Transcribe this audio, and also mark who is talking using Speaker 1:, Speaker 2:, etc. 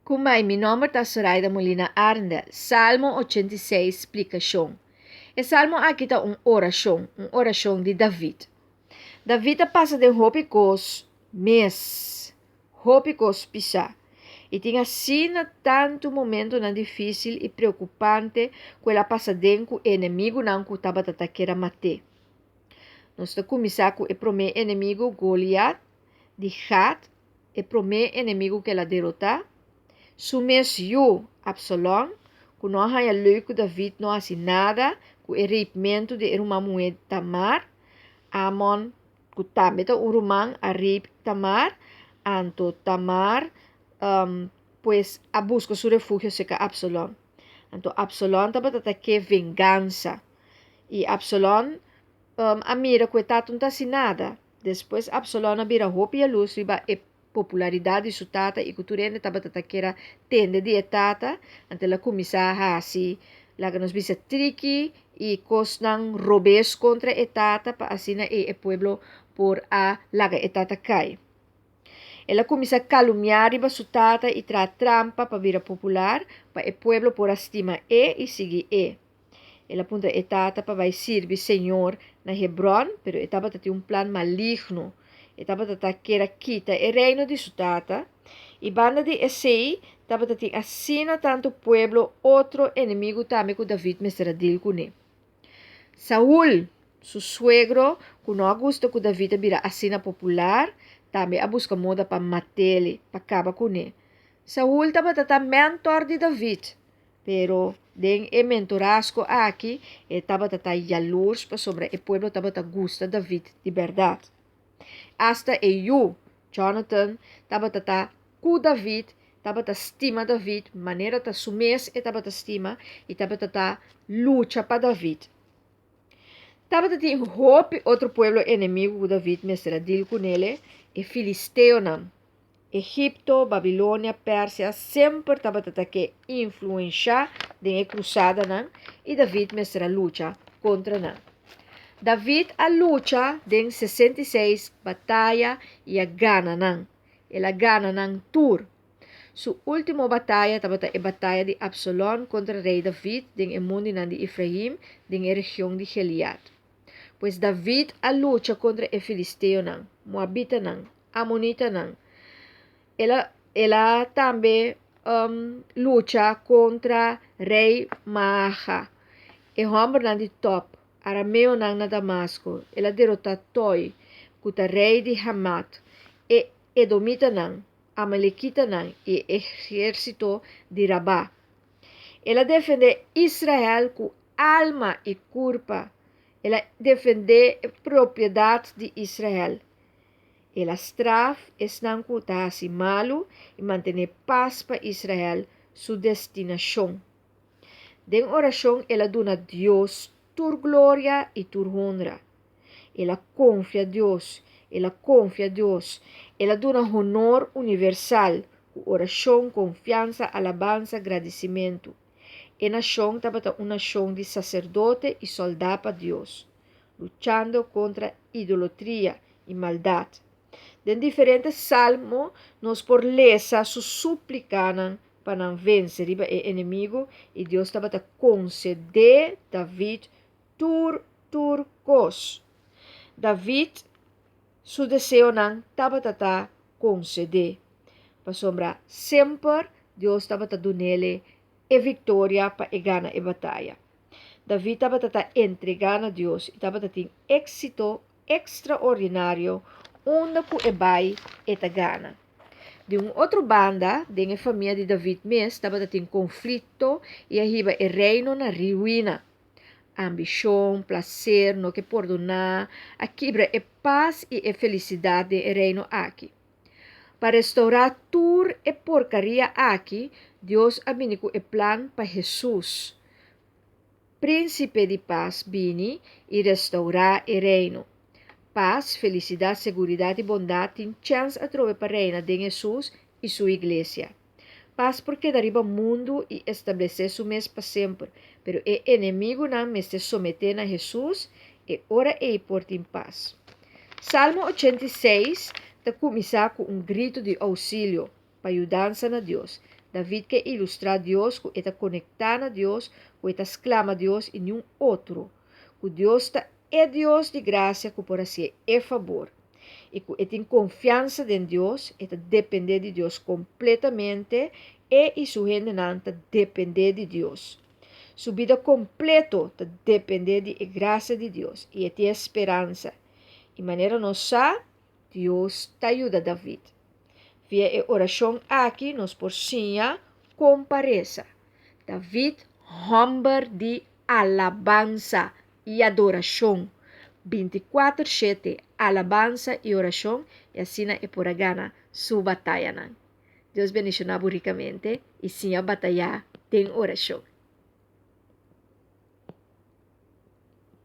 Speaker 1: Kumai, mi nome é Soraya Molina Arndel. Salmo 86, explicação. E Salmo aqui está uma oração de David. David passa de hopicos mês, hopicos pisar. E tinha sido tanto momento na difícil e preocupante que ela passa dentro o inimigo não que estava ataqueira mate. Nós está começar com o primeiro inimigo Goliat, de Gat, o primeiro inimigo que ela derrotar. Sumes eu, Absalom, que não há leuco David não assim nada, com o arrependimento de uma mulher Tamar, Amon, que também está um romano, Tamar, anto Tamar, pues a busca su refugio seca Absalom. Anto Absalom estava ataque vingança. E Absalom a mira que está não assim nada. Depois Absalom vira roupa e a luz riba e popularidade su tata e culturene estava ataqueira tende de tata. Ante la começar assim, lá que nos bisa tricky e cosnan robes contra etata para assim e pueblo por a laga etata cai. Ela começa a caluniar riba su tata e tra trampa para vira popular para o pueblo por estima e seguir e. Ela apunta etata para vai servir Senhor na Hebron, pero etapa tem um plano maligno. Etapa tata queira quita o reino de su tata. E banda de Esei, etapa tem assina tanto pueblo, outro inimigo também que David mesradil com ele. Saúl, su suegro, que não gosta que David vira assina popular, também a busca moda para matele, para acabar com ele. Saúl estava tata mentor de David, pero den e mentorasco aqui, estava tata jalous para sobre o pueblo estava tata gusta David de verdade. Hasta eu, Jonathan, estava tata com David, estava tata estima David, maneira tata sumes e estava tata estima, e estava tata luta para David. Estava tata em hope outro pueblo inimigo que David mesradil com ele, e Filisteu não. Egipto, Babilônia, Pérsia, sempre estava que influenciar da cruzada não, e David mestra luta contra não. David a luta em 66 batalha e a gana não. Ela gana não tur. Sua última batalha estava a batalha de Absalom contra rei David em mundo de Efraim, em região de Gilead. Pois David a luta contra o Filisteu não, Moabita não, Amonita não. Ela também luta contra rei Maaha. E homem de top, arameu na Damasco. Ela derrota Toi, contra rei de Hamat. E Edomita não, Amalekita não, e exército de Rabá. Ela defende Israel com alma e corpo. Ela defende a propriedade de Israel. Ela straf es não assim malo e manter paz para Israel, sua destinação. Den oração, ela dona a Deus tua glória e tua honra. Ela confia a Deus, ela dona honor universal, oração, confiança, alabança, agradecimento. E nação estava uma nação de sacerdote e soldado para Deus, lutando contra idolatria e maldade. Den diferentes salmos, nós por lesa su suplicanan para não vencer o inimigo e Deus estava a conceder David turcos. David, su desejo não estava a conceder. Para sombra, sempre Deus estava a dar nele a vitória para ganhar a batalha. David estava a entregar a Deus e estava a ter êxito extraordinário onde que vai eta gana. De uma outra banda, a família de David mesmo estava tendo conflito e arriba o reino na ruína. Ambição, prazer, no que perdonar, a quebra e paz e a felicidade do reino aqui. Para restaurar tudo e porcaria aqui, Deus abriu o plano para Jesus. Príncipe de paz vini e restaurar o reino. Paz, felicidade, segurança e bondade têm chance a trovar para reina de Jesus e sua igreja. Paz porque dariba mundo e estabelecer su mês para sempre, pero o inimigo não me se someter a Jesus e ora e porta em paz. Salmo 86 está começar com grito de auxílio para ajudança na Deus. David que ilustra a Deus, que está conectado a Deus, que está exclama a Deus e nenhum outro. Que Deus é Deus de graça, que por assim é favor. E que tem confiança em Deus, está depender de Deus completamente, e sua gente não depender de Deus. Sua vida completa depende da graça de Deus e tem esperança. De maneira nossa, Deus te ajuda, David. Via a oração aqui, nós por sinha compareça. David, homem de alabança e adoração. 24/7, alabança e oração, e assim é por gana sua batalha. Deus bendicionar ricamente e sim a batalhar tem oração.